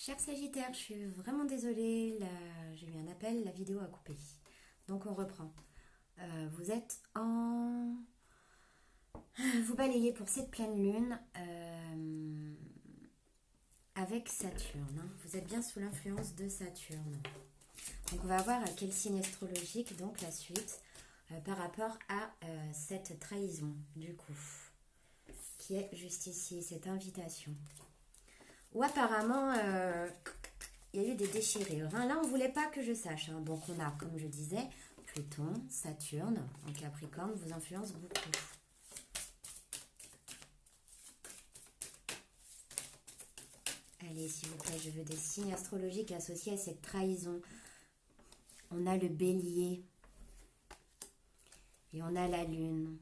Cher Sagittaire, je suis vraiment désolée, j'ai eu un appel, la vidéo a coupé. Donc on reprend. Vous êtes en... Vous balayez pour cette pleine lune avec Saturne. Hein. Vous êtes bien sous l'influence de Saturne. Donc on va voir à quel signe astrologique, donc la suite, par rapport à cette trahison, du coup, qui est juste ici, cette invitation. Ou apparemment, il y a eu des déchirures. Hein. Là, on ne voulait pas que je sache. Hein. Donc, on a, comme je disais, Pluton, Saturne, en Capricorne, vous influence beaucoup. Allez, s'il vous plaît, je veux des signes astrologiques associés à cette trahison. On a le Bélier. Et on a la Lune.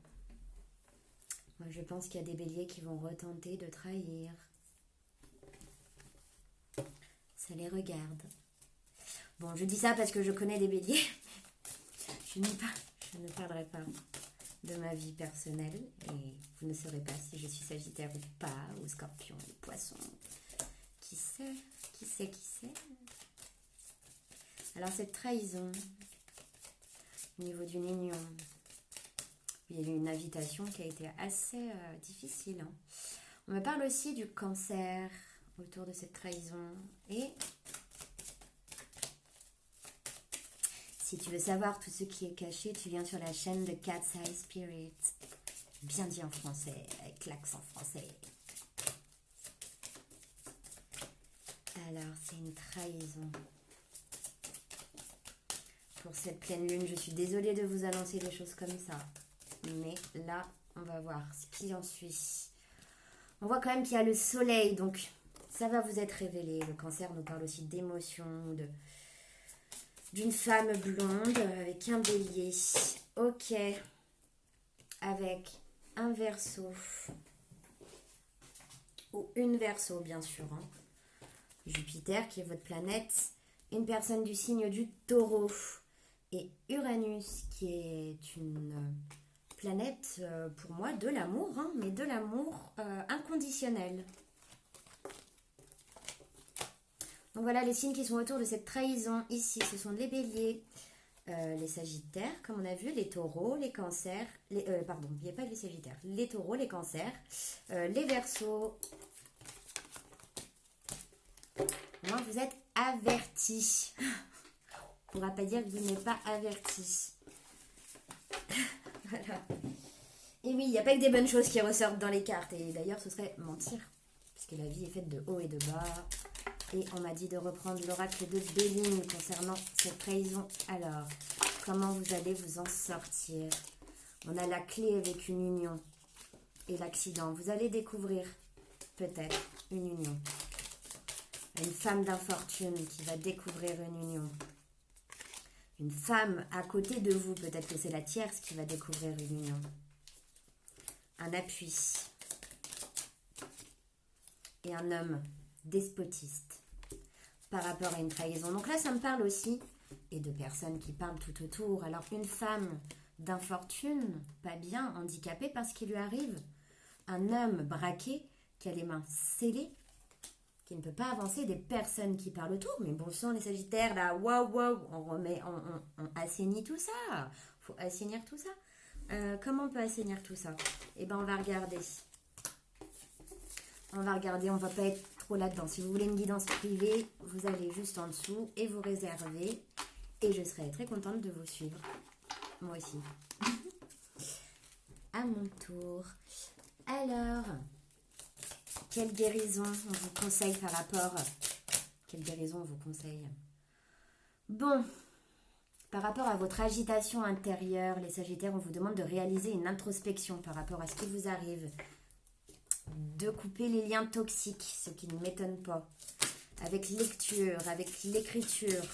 Moi, je pense qu'il y a des Béliers qui vont retenter de trahir. Ça les regarde. Bon, je dis ça parce que je connais des béliers. Je ne parlerai pas de ma vie personnelle. Et vous ne saurez pas si je suis Sagittaire ou pas, ou Scorpion, ou Poisson. Qui sait? Qui sait? Qui sait? Alors, cette trahison, au niveau d'une union, il y a eu une invitation qui a été assez difficile. Hein. On me parle aussi du Cancer autour de cette trahison. Et si tu veux savoir tout ce qui est caché, tu viens sur la chaîne de Cat's Eye Spirit. Bien dit en français, avec l'accent français. Alors, c'est une trahison. Pour cette pleine lune, je suis désolée de vous annoncer des choses comme ça. Mais là, on va voir ce qui en suit. On voit quand même qu'il y a le soleil, donc ça va vous être révélé. Le Cancer nous parle aussi d'émotions, d'une femme blonde avec un bélier. Ok. Avec un Verseau. Ou une Verseau, bien sûr. Hein. Jupiter, qui est votre planète. Une personne du signe du Taureau. Et Uranus, qui est une planète, pour moi, de l'amour. Hein, mais de l'amour inconditionnel. Donc voilà les signes qui sont autour de cette trahison ici. Ce sont les béliers, les sagittaires, comme on a vu, les taureaux, les cancers, pardon, il n'y a pas les sagittaires, les taureaux, les cancers, les verseaux. Moi, vous êtes avertis. On ne pourra pas dire que vous n'êtes pas avertis. Voilà. Et oui, il n'y a pas que des bonnes choses qui ressortent dans les cartes. Et d'ailleurs, ce serait mentir. Puisque la vie est faite de haut et de bas. Et on m'a dit de reprendre l'oracle de Béline concernant cette trahison. Alors, comment vous allez vous en sortir? On a la clé avec une union et l'accident. Vous allez découvrir peut-être une union. Une femme d'infortune qui va découvrir une union. Une femme à côté de vous, peut-être que c'est la tierce qui va découvrir une union. Un appui. Et un homme despotiste par rapport à une trahison. Donc là, ça me parle aussi, et de personnes qui parlent tout autour. Alors, une femme d'infortune, pas bien, handicapée parce qu'il lui arrive. Un homme braqué, qui a les mains scellées, qui ne peut pas avancer. Des personnes qui parlent autour. Mais bon sang, les sagittaires, là, waouh, on assainit tout ça. Faut assainir tout ça. Comment on peut assainir tout ça? Eh bien, on va regarder. On va pas être trop là-dedans. Si vous voulez une guidance privée, vous allez juste en dessous et vous réservez. Et je serai très contente de vous suivre. Moi aussi. À mon tour. Alors, quelle guérison on vous conseille par rapport... Quelle guérison on vous conseille? Bon, par rapport à votre agitation intérieure, les Sagittaires, on vous demande de réaliser une introspection par rapport à ce qui vous arrive. De couper les liens toxiques, ce qui ne m'étonne pas. Avec lecture, avec l'écriture.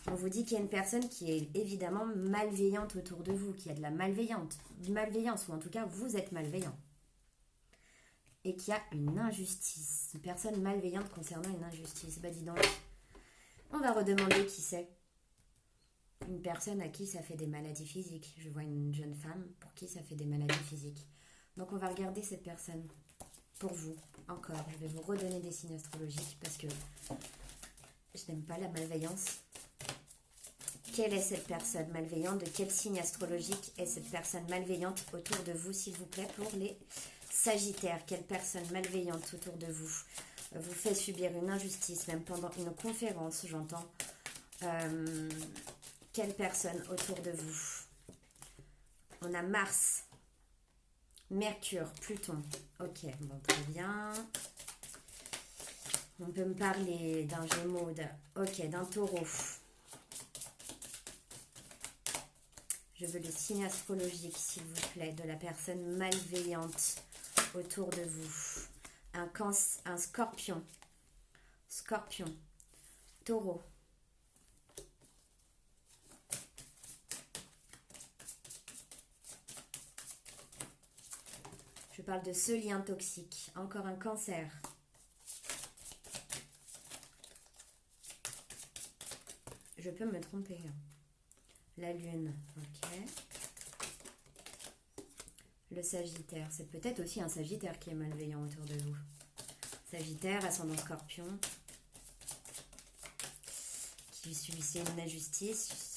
On vous dit qu'il y a une personne qui est évidemment malveillante autour de vous, qui a de la malveillance, ou en tout cas vous êtes malveillant. Et qu'il y a une injustice. Une personne malveillante concernant une injustice. Bah dis donc, on va redemander qui c'est. Une personne à qui ça fait des maladies physiques. Je vois une jeune femme pour qui ça fait des maladies physiques. Donc on va regarder cette personne. Pour vous, encore, je vais vous redonner des signes astrologiques parce que je n'aime pas la malveillance. Quelle est cette personne malveillante? De quel signe astrologique est cette personne malveillante autour de vous, s'il vous plaît, pour les Sagittaires? Quelle personne malveillante autour de vous vous fait subir une injustice, même pendant une conférence, j'entends. Quelle personne autour de vous? On a Mars, Mercure, Pluton. Ok, bon, très bien. On peut me parler d'un Gémeaux, ok, d'un Taureau. Je veux le signe astrologique, s'il vous plaît, de la personne malveillante autour de vous. Un Scorpion. Scorpion. Taureau. Je parle de ce lien toxique. Encore un Cancer. Je peux me tromper. La Lune. Ok. Le Sagittaire, c'est peut-être aussi un Sagittaire qui est malveillant autour de vous. Sagittaire, ascendant Scorpion, qui subissait une injustice.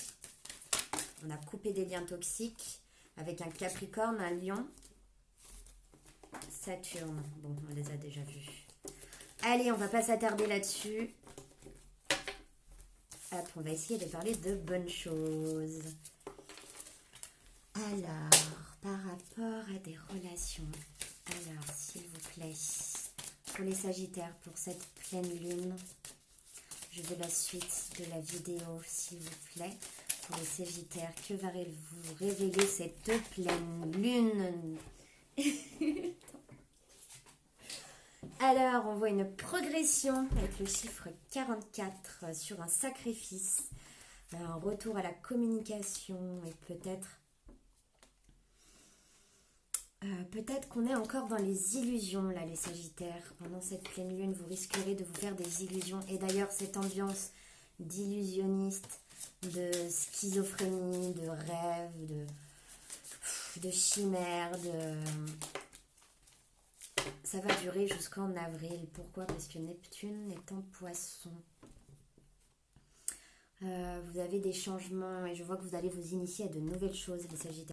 On a coupé des liens toxiques avec un Capricorne, un Lion, Saturne. Bon, on les a déjà vus. Allez, on va pas s'attarder là-dessus. Hop, on va essayer de parler de bonnes choses. Alors, par rapport à des relations, alors, s'il vous plaît, pour les Sagittaires, pour cette pleine lune, je veux la suite de la vidéo, s'il vous plaît. Pour les Sagittaires, que va vous révéler cette pleine lune? Alors, on voit une progression avec le chiffre 44 sur un sacrifice, un retour à la communication et peut-être qu'on est encore dans les illusions, là, les Sagittaires. Pendant cette pleine lune, vous risquerez de vous faire des illusions. Et d'ailleurs, cette ambiance d'illusionniste, de schizophrénie, de rêve, de chimère, ça va durer jusqu'en avril. Pourquoi? Parce que Neptune est en Poisson. Vous avez des changements et je vois que vous allez vous initier à de nouvelles choses, les Sagittaires.